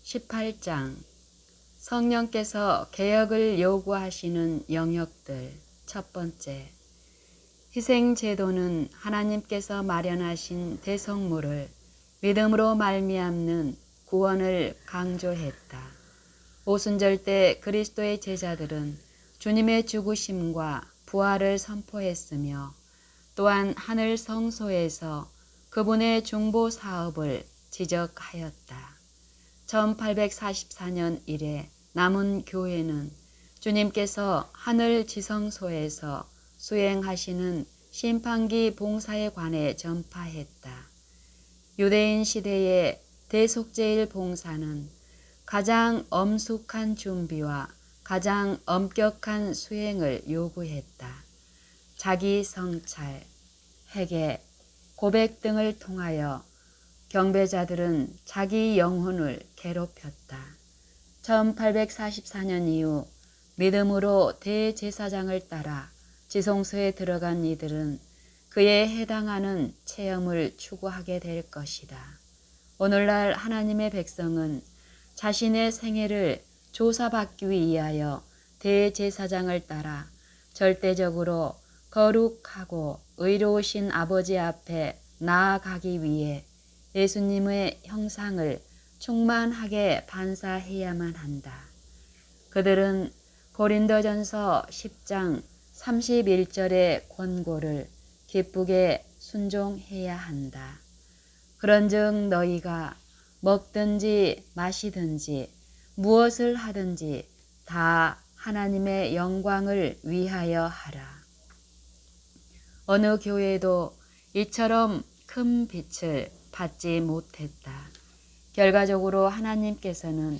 18장 성령께서 개혁을 요구하시는 영역들. 첫 번째, 희생제도는 하나님께서 마련하신 대성물을 믿음으로 말미암는 구원을 강조했다. 오순절 때 그리스도의 제자들은 주님의 죽으심과 부활을 선포했으며 또한 하늘 성소에서 그분의 중보 사업을 지적하였다. 1844년 이래 남은 교회는 주님께서 하늘 지성소에서 수행하시는 심판기 봉사에 관해 전파했다. 유대인 시대의 대속제일 봉사는 가장 엄숙한 준비와 가장 엄격한 수행을 요구했다. 자기 성찰, 회개, 고백 등을 통하여 경배자들은 자기 영혼을 괴롭혔다. 1844년 이후 믿음으로 대제사장을 따라 지성소에 들어간 이들은 그에 해당하는 체험을 추구하게 될 것이다. 오늘날 하나님의 백성은 자신의 생애를 조사받기 위하여 대제사장을 따라 절대적으로 거룩하고 의로우신 아버지 앞에 나아가기 위해 예수님의 형상을 충만하게 반사해야만 한다. 그들은 고린도전서 10장 31절의 권고를 기쁘게 순종해야 한다. 그런즉 너희가 먹든지 마시든지 무엇을 하든지 다 하나님의 영광을 위하여 하라. 어느 교회도 이처럼 큰 빛을 받지 못했다. 결과적으로 하나님께서는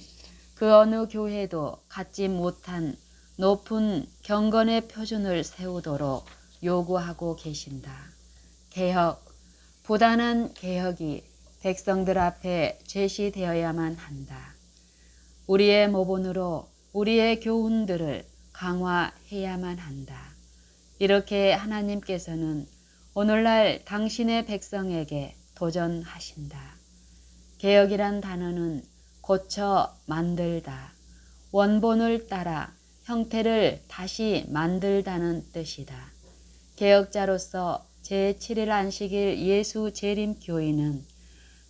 그 어느 교회도 갖지 못한 높은 경건의 표준을 세우도록 요구하고 계신다. 개혁, 부단한 개혁이 백성들 앞에 제시되어야만 한다. 우리의 모본으로 우리의 교훈들을 강화해야만 한다. 이렇게 하나님께서는 오늘날 당신의 백성에게 도전하신다. 개혁이란 단어는 고쳐 만들다, 원본을 따라 형태를 다시 만들다는 뜻이다. 개혁자로서 제7일 안식일 예수 재림교인은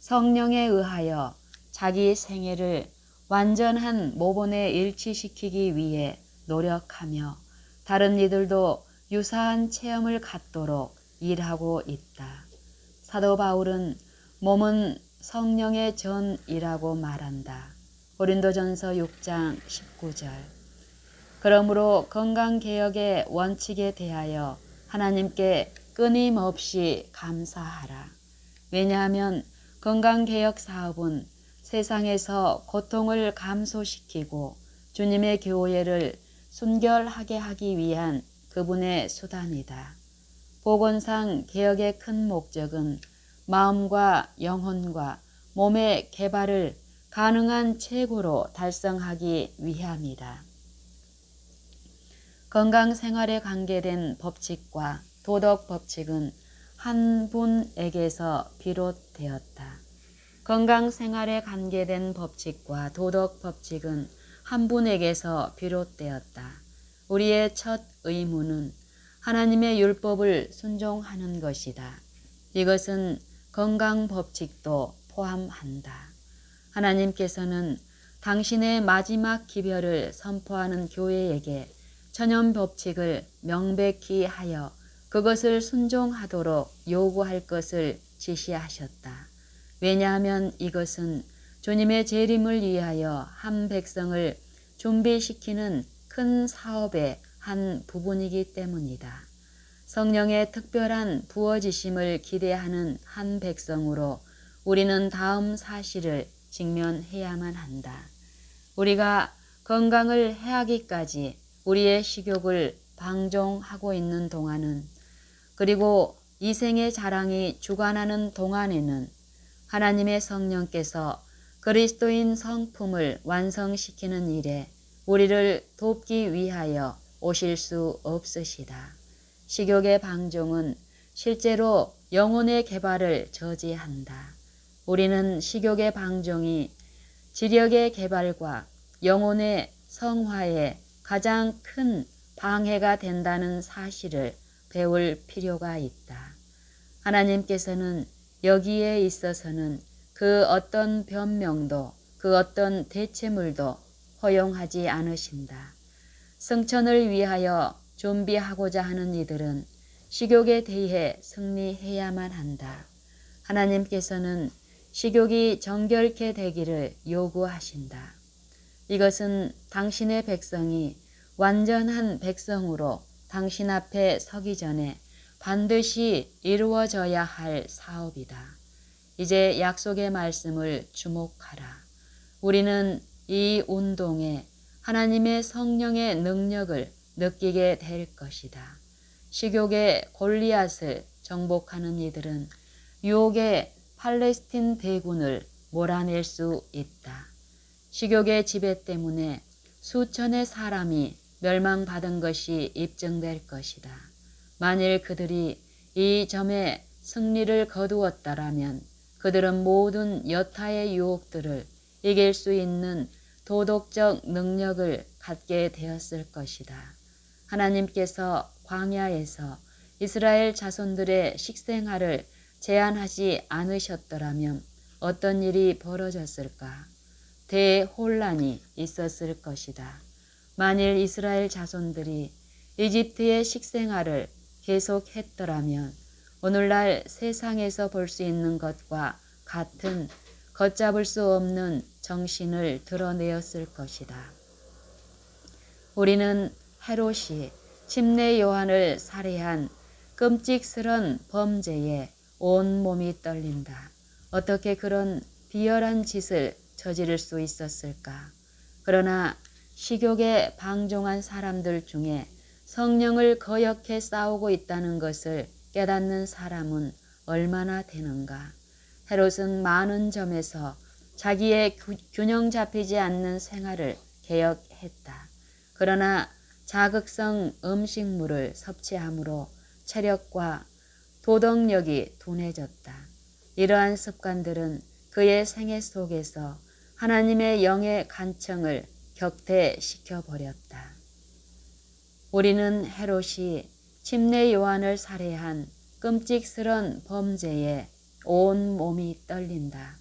성령에 의하여 자기 생애를 완전한 모본에 일치시키기 위해 노력하며 다른 이들도 유사한 체험을 갖도록 일하고 있다. 사도 바울은 몸은 성령의 전이라고 말한다. 고린도전서 6장 19절. 그러므로 건강개혁의 원칙에 대하여 하나님께 끊임없이 감사하라. 왜냐하면 건강개혁 사업은 세상에서 고통을 감소시키고 주님의 교회를 순결하게 하기 위한 그분의 수단이다. 복원상 개혁의 큰 목적은 마음과 영혼과 몸의 개발을 가능한 최고로 달성하기 위함이다. 건강생활에 관계된 법칙과 도덕 법칙은 한 분에게서 비롯되었다. 건강생활에 관계된 법칙과 도덕 법칙은 한 분에게서 비롯되었다. 우리의 첫 의무는 하나님의 율법을 순종하는 것이다. 이것은 건강 법칙도 포함한다. 하나님께서는 당신의 마지막 기별을 선포하는 교회에게 천연 법칙을 명백히 하여 그것을 순종하도록 요구할 것을 지시하셨다. 왜냐하면 이것은 주님의 재림을 위하여 한 백성을 준비시키는 큰 사업의 한 부분이기 때문이다. 성령의 특별한 부어지심을 기대하는 한 백성으로 우리는 다음 사실을 직면해야만 한다. 우리가 건강을 해하기까지 우리의 식욕을 방종하고 있는 동안은, 그리고 이생의 자랑이 주관하는 동안에는 하나님의 성령께서 그리스도인 성품을 완성시키는 일에 우리를 돕기 위하여 오실 수 없으시다. 식욕의 방종은 실제로 영혼의 개발을 저지한다. 우리는 식욕의 방종이 지력의 개발과 영혼의 성화에 가장 큰 방해가 된다는 사실을 배울 필요가 있다. 하나님께서는 여기에 있어서는 그 어떤 변명도 그 어떤 대체물도 허용하지 않으신다. 승천을 위하여 준비하고자 하는 이들은 식욕에 대해 승리해야만 한다. 하나님께서는 식욕이 정결케 되기를 요구하신다. 이것은 당신의 백성이 완전한 백성으로 당신 앞에 서기 전에 반드시 이루어져야 할 사업이다. 이제 약속의 말씀을 주목하라. 우리는 이 운동에 하나님의 성령의 능력을 느끼게 될 것이다. 식욕의 골리앗을 정복하는 이들은 유혹의 팔레스틴 대군을 몰아낼 수 있다. 식욕의 지배 때문에 수천의 사람이 멸망받은 것이 입증될 것이다. 만일 그들이 이 점에 승리를 거두었다라면 그들은 모든 여타의 유혹들을 이길 수 있는 도덕적 능력을 갖게 되었을 것이다. 하나님께서 광야에서 이스라엘 자손들의 식생활을 제한하지 않으셨더라면 어떤 일이 벌어졌을까? 대혼란이 있었을 것이다. 만일 이스라엘 자손들이 이집트의 식생활을 계속했더라면 오늘날 세상에서 볼 수 있는 것과 같은 걷잡을 수 없는 정신을 드러내었을 것이다. 우리는 헤롯이 침례 요한을 살해한 끔찍스런 범죄에 온몸이 떨린다. 어떻게 그런 비열한 짓을 저지를 수 있었을까? 그러나 식욕에 방종한 사람들 중에 성령을 거역해 싸우고 있다는 것을 깨닫는 사람은 얼마나 되는가? 헤롯은 많은 점에서 자기의 균형 잡히지 않는 생활을 개혁했다. 그러나 자극성 음식물을 섭취함으로 체력과 도덕력이 둔해졌다. 이러한 습관들은 그의 생애 속에서 하나님의 영의 간청을 격퇴시켜 버렸다. 우리는 헤롯이 침례 요한을 살해한 끔찍스런 범죄에 온 몸이 떨린다.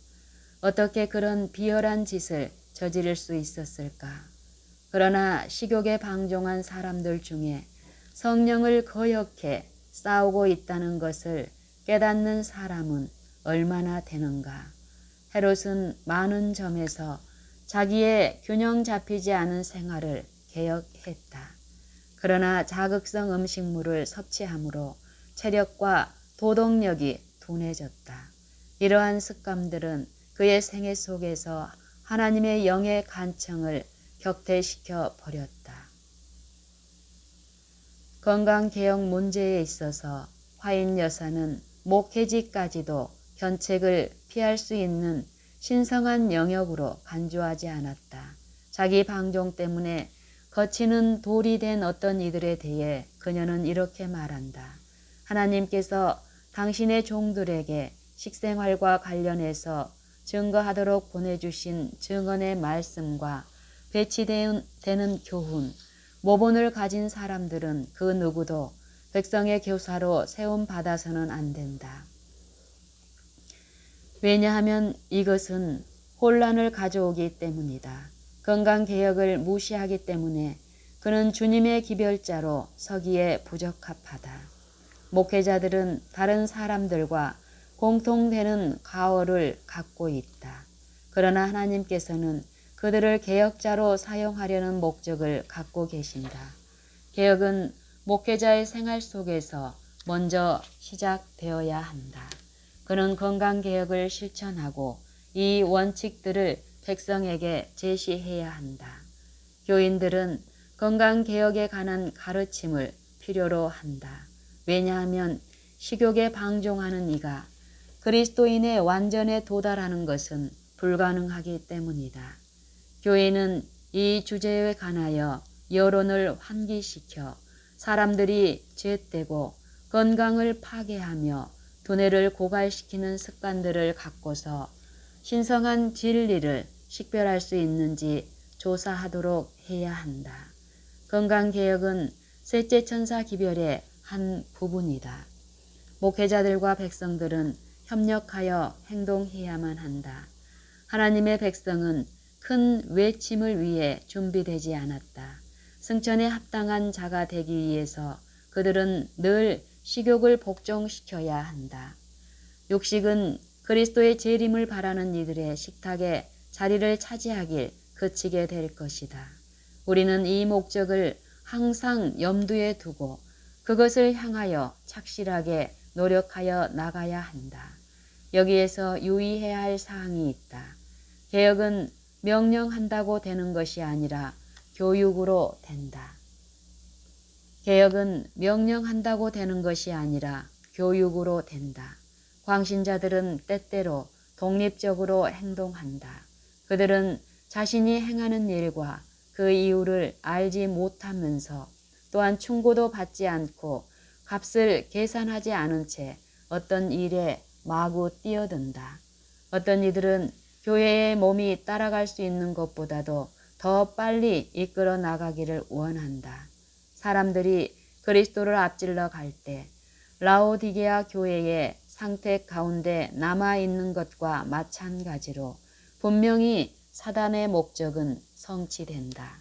어떻게 그런 비열한 짓을 저지를 수 있었을까? 그러나 식욕에 방종한 사람들 중에 성령을 거역해 싸우고 있다는 것을 깨닫는 사람은 얼마나 되는가? 헤롯은 많은 점에서 자기의 균형 잡히지 않은 생활을 개혁했다. 그러나 자극성 음식물을 섭취함으로 체력과 도덕력이 둔해졌다. 이러한 습관들은 그의 생애 속에서 하나님의 영의 간청을 격퇴시켜 버렸다. 건강개혁 문제에 있어서 화인 여사는 목회지까지도 견책을 피할 수 있는 신성한 영역으로 간주하지 않았다. 자기 방종 때문에 거치는 돌이 된 어떤 이들에 대해 그녀는 이렇게 말한다. 하나님께서 당신의 종들에게 식생활과 관련해서 증거하도록 보내주신 증언의 말씀과 배치되는 교훈, 모본을 가진 사람들은 그 누구도 백성의 교사로 세움받아서는 안 된다. 왜냐하면 이것은 혼란을 가져오기 때문이다. 건강개혁을 무시하기 때문에 그는 주님의 기별자로 서기에 부적합하다. 목회자들은 다른 사람들과 공통되는 가오를 갖고 있다. 그러나 하나님께서는 그들을 개혁자로 사용하려는 목적을 갖고 계신다. 개혁은 목회자의 생활 속에서 먼저 시작되어야 한다. 그는 건강개혁을 실천하고 이 원칙들을 백성에게 제시해야 한다. 교인들은 건강개혁에 관한 가르침을 필요로 한다. 왜냐하면 식욕에 방종하는 이가 그리스도인의 완전에 도달하는 것은 불가능하기 때문이다. 교회는 이 주제에 관하여 여론을 환기시켜 사람들이 죄되고 건강을 파괴하며 두뇌를 고갈시키는 습관들을 갖고서 신성한 진리를 식별할 수 있는지 조사하도록 해야 한다. 건강개혁은 셋째 천사 기별의 한 부분이다. 목회자들과 백성들은 협력하여 행동해야만 한다. 하나님의 백성은 큰 외침을 위해 준비되지 않았다. 승천에 합당한 자가 되기 위해서 그들은 늘 식욕을 복종시켜야 한다. 육식은 그리스도의 재림을 바라는 이들의 식탁에 자리를 차지하길 그치게 될 것이다. 우리는 이 목적을 항상 염두에 두고 그것을 향하여 착실하게 노력하여 나가야 한다. 여기에서 유의해야 할 사항이 있다. 개혁은 명령한다고 되는 것이 아니라 교육으로 된다. 개혁은 명령한다고 되는 것이 아니라 교육으로 된다. 광신자들은 때때로 독립적으로 행동한다. 그들은 자신이 행하는 일과 그 이유를 알지 못하면서 또한 충고도 받지 않고 값을 계산하지 않은 채 어떤 일에 마구 뛰어든다. 어떤 이들은 교회의 몸이 따라갈 수 있는 것보다도 더 빨리 이끌어 나가기를 원한다. 사람들이 그리스도를 앞질러 갈 때 라오디게아 교회의 상태 가운데 남아있는 것과 마찬가지로 분명히 사단의 목적은 성취된다.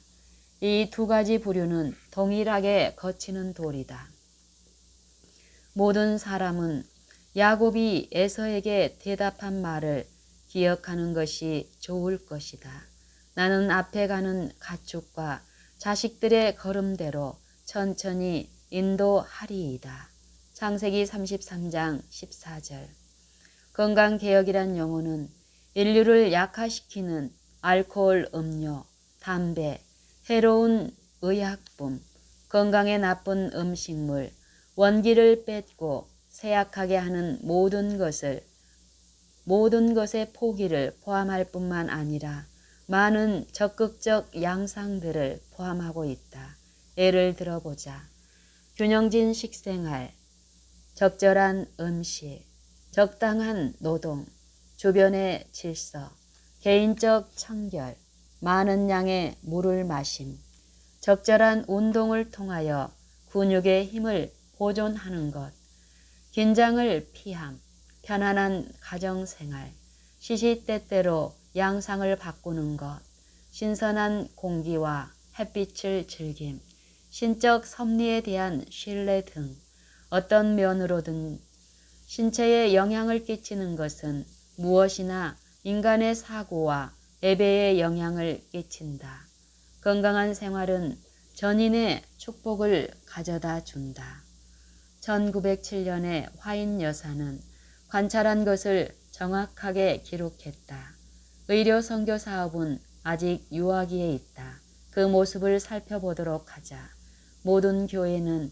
이 두 가지 부류는 동일하게 거치는 돌이다. 모든 사람은 야곱이 에서에게 대답한 말을 기억하는 것이 좋을 것이다. 나는 앞에 가는 가축과 자식들의 걸음대로 천천히 인도하리이다. 창세기 33장 14절. 건강개혁이란 용어는 인류를 약화시키는 알코올 음료, 담배, 해로운 의약품, 건강에 나쁜 음식물, 원기를 뺏고 쇠약하게 하는 모든 것의 포기를 포함할 뿐만 아니라 많은 적극적 양상들을 포함하고 있다. 예를 들어보자. 균형진 식생활, 적절한 음식, 적당한 노동, 주변의 질서, 개인적 청결, 많은 양의 물을 마심, 적절한 운동을 통하여 근육의 힘을 보존하는 것, 긴장을 피함, 편안한 가정생활, 시시때때로 양상을 바꾸는 것, 신선한 공기와 햇빛을 즐김, 신적 섭리에 대한 신뢰 등 어떤 면으로든 신체에 영향을 끼치는 것은 무엇이나 인간의 사고와 예배에 영향을 끼친다. 건강한 생활은 전인의 축복을 가져다 준다. 1907년에 화인 여사는 관찰한 것을 정확하게 기록했다. 의료 선교 사업은 아직 유아기에 있다. 그 모습을 살펴보도록 하자. 모든 교회는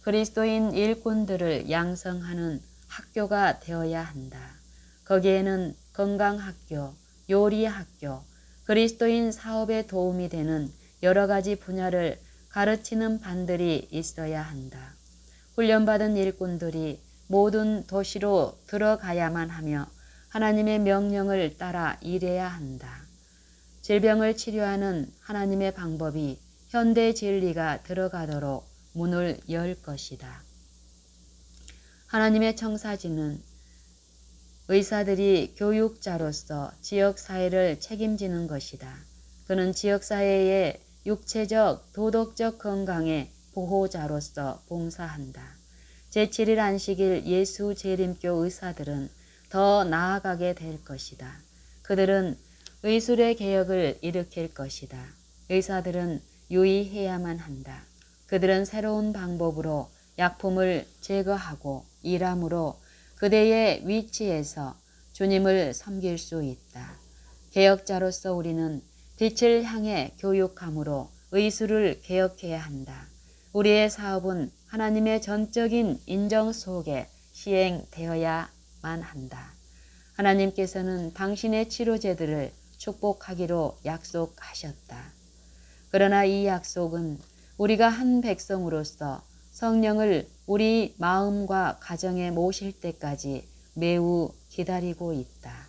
그리스도인 일꾼들을 양성하는 학교가 되어야 한다. 거기에는 건강학교, 요리학교, 그리스도인 사업에 도움이 되는 여러 가지 분야를 가르치는 반들이 있어야 한다. 훈련받은 일꾼들이 모든 도시로 들어가야만 하며 하나님의 명령을 따라 일해야 한다. 질병을 치료하는 하나님의 방법이 현대 진리가 들어가도록 문을 열 것이다. 하나님의 청사진은 의사들이 교육자로서 지역사회를 책임지는 것이다. 그는 지역사회의 육체적, 도덕적 건강의 보호자로서 봉사한다. 제7일 안식일 예수 재림교 의사들은 더 나아가게 될 것이다. 그들은 의술의 개혁을 일으킬 것이다. 의사들은 유의해야만 한다. 그들은 새로운 방법으로 약품을 제거하고 일함으로 그대의 위치에서 주님을 섬길 수 있다. 개혁자로서 우리는 빛을 향해 교육함으로 의술을 개혁해야 한다. 우리의 사업은 하나님의 전적인 인정 속에 시행되어야만 한다. 하나님께서는 당신의 치료제들을 축복하기로 약속하셨다. 그러나 이 약속은 우리가 한 백성으로서 성령을 우리 마음과 가정에 모실 때까지 매우 기다리고 있다.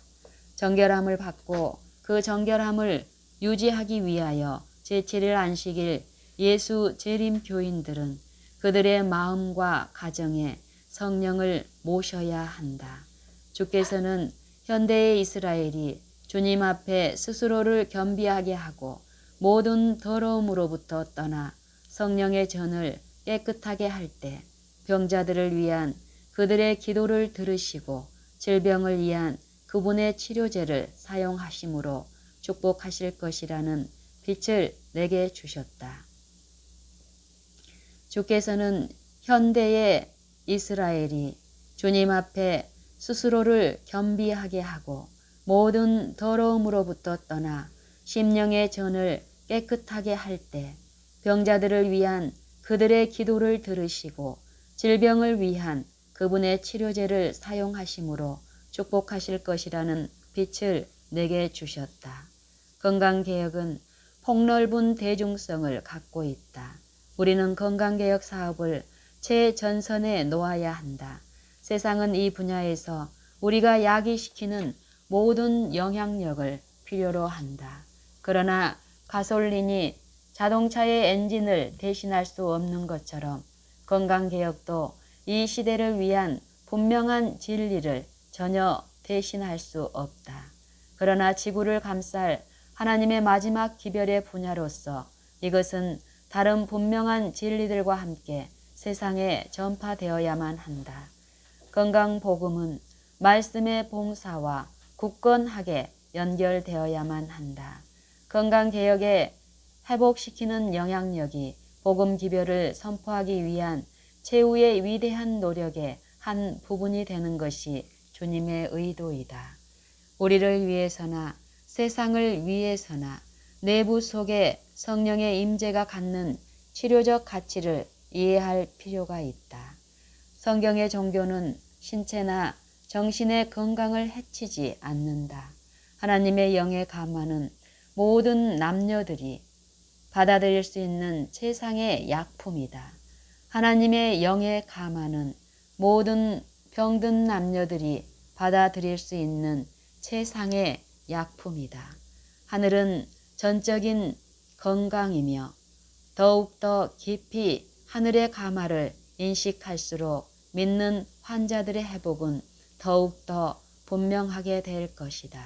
정결함을 받고 그 정결함을 유지하기 위하여 제7일 안식일 예수 재림 교인들은 그들의 마음과 가정에 성령을 모셔야 한다. 주께서는 현대의 이스라엘이 주님 앞에 스스로를 겸비하게 하고 모든 더러움으로부터 떠나 성령의 전을 깨끗하게 할 때 병자들을 위한 그들의 기도를 들으시고 질병을 위한 그분의 치료제를 사용하심으로 축복하실 것이라는 빛을 내게 주셨다. 주께서는 현대의 이스라엘이 주님 앞에 스스로를 겸비하게 하고 모든 더러움으로부터 떠나 심령의 전을 깨끗하게 할 때 병자들을 위한 그들의 기도를 들으시고 질병을 위한 그분의 치료제를 사용하심으로 축복하실 것이라는 빛을 내게 주셨다. 건강개혁은 폭넓은 대중성을 갖고 있다. 우리는 건강개혁 사업을 최전선에 놓아야 한다. 세상은 이 분야에서 우리가 야기시키는 모든 영향력을 필요로 한다. 그러나 가솔린이 자동차의 엔진을 대신할 수 없는 것처럼 건강개혁도 이 시대를 위한 분명한 진리를 전혀 대신할 수 없다. 그러나 지구를 감쌀 하나님의 마지막 기별의 분야로서 이것은 다른 분명한 진리들과 함께 세상에 전파되어야만 한다. 건강복음은 말씀의 봉사와 굳건하게 연결되어야만 한다. 건강개혁에 회복시키는 영향력이 복음 기별을 선포하기 위한 최후의 위대한 노력의 한 부분이 되는 것이 주님의 의도이다. 우리를 위해서나 세상을 위해서나 내부 속에 성령의 임재가 갖는 치료적 가치를 이해할 필요가 있다. 성경의 종교는 신체나 정신의 건강을 해치지 않는다. 하나님의 영에 감하는 모든 남녀들이 받아들일 수 있는 최상의 약품이다. 하나님의 영에 감하는 모든 병든 남녀들이 받아들일 수 있는 최상의 약품이다. 하늘은 전적인 건강이며 더욱더 깊이 하늘의 감화를 인식할수록 믿는 환자들의 회복은 더욱더 분명하게 될 것이다.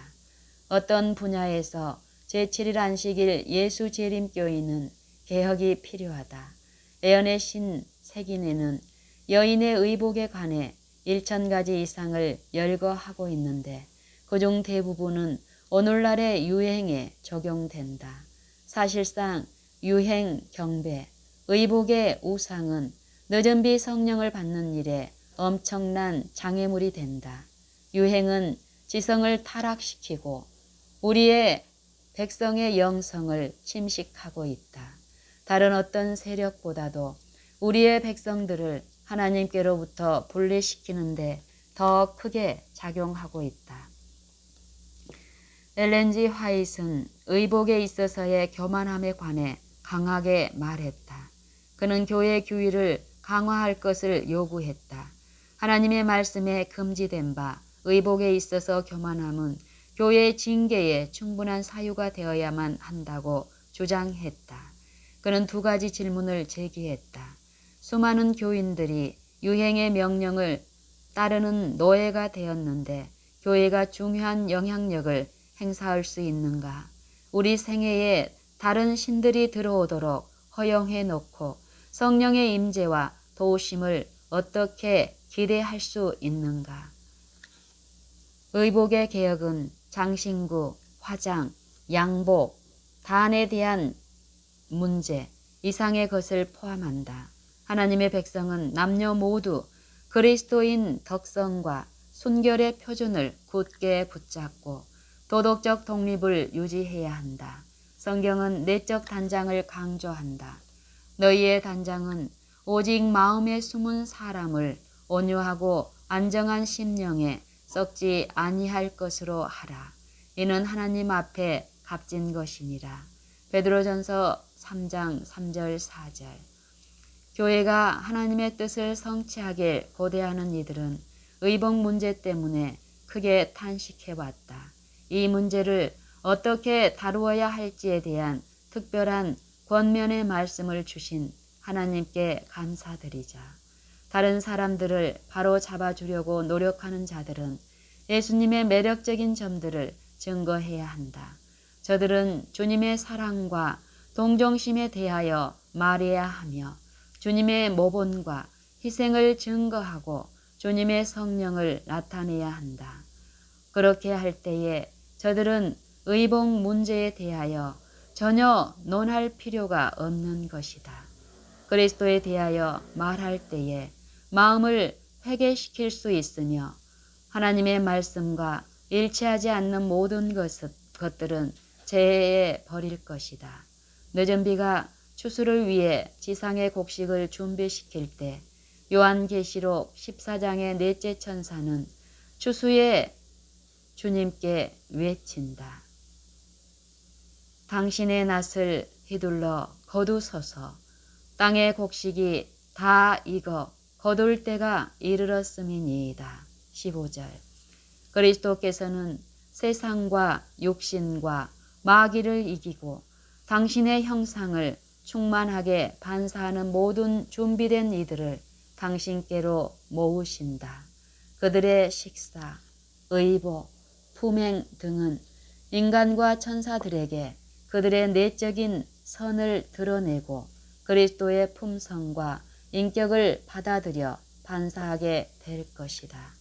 어떤 분야에서 제7일 안식일 예수 재림교인은 개혁이 필요하다. 애언의 신 세기내는 여인의 의복에 관해 1000가지 이상을 열거하고 있는데 그중 대부분은 오늘날의 유행에 적용된다. 사실상 유행, 경배, 의복의 우상은 늦은 비 성령을 받는 일에 엄청난 장애물이 된다. 유행은 지성을 타락시키고 우리의 백성의 영성을 침식하고 있다. 다른 어떤 세력보다도 우리의 백성들을 하나님께로부터 분리시키는데 더 크게 작용하고 있다. 엘렌 지 화이트는 의복에 있어서의 교만함에 관해 강하게 말했다. 그는 교회 규율을 강화할 것을 요구했다. 하나님의 말씀에 금지된 바 의복에 있어서 교만함은 교회의 징계에 충분한 사유가 되어야만 한다고 주장했다. 그는 2가지 질문을 제기했다. 수많은 교인들이 유행의 명령을 따르는 노예가 되었는데 교회가 중요한 영향력을 행사할 수 있는가? 우리 생애에 다른 신들이 들어오도록 허용해 놓고 성령의 임재와 도우심을 어떻게 기대할 수 있는가? 의복의 개혁은 장신구, 화장, 양복, 단에 대한 문제 이상의 것을 포함한다. 하나님의 백성은 남녀 모두 그리스도인 덕성과 순결의 표준을 굳게 붙잡고 도덕적 독립을 유지해야 한다. 성경은 내적 단장을 강조한다. 너희의 단장은 오직 마음에 숨은 사람을 온유하고 안정한 심령에 썩지 아니할 것으로 하라. 이는 하나님 앞에 값진 것이니라. 베드로전서 3장 3절 4절. 교회가 하나님의 뜻을 성취하길 고대하는 이들은 의복 문제 때문에 크게 탄식해왔다. 이 문제를 어떻게 다루어야 할지에 대한 특별한 권면의 말씀을 주신 하나님께 감사드리자. 다른 사람들을 바로 잡아주려고 노력하는 자들은 예수님의 매력적인 점들을 증거해야 한다. 저들은 주님의 사랑과 동정심에 대하여 말해야 하며 주님의 모본과 희생을 증거하고 주님의 성령을 나타내야 한다. 그렇게 할 때에 저들은 의복 문제에 대하여 전혀 논할 필요가 없는 것이다. 그리스도에 대하여 말할 때에 마음을 회개시킬 수 있으며 하나님의 말씀과 일치하지 않는 모든 것들은 재해에 버릴 것이다. 늦은 비가 추수를 위해 지상의 곡식을 준비시킬 때 요한계시록 14장의 넷째 천사는 추수의 주님께 외친다. 당신의 낫을 휘둘러 거두소서. 땅의 곡식이 다 익어 거둘 때가 이르렀음이니이다. 15절. 그리스도께서는 세상과 육신과 마귀를 이기고 당신의 형상을 충만하게 반사하는 모든 준비된 이들을 당신께로 모으신다. 그들의 식사, 의복, 품행 등은 인간과 천사들에게 그들의 내적인 선을 드러내고 그리스도의 품성과 인격을 받아들여 반사하게 될 것이다.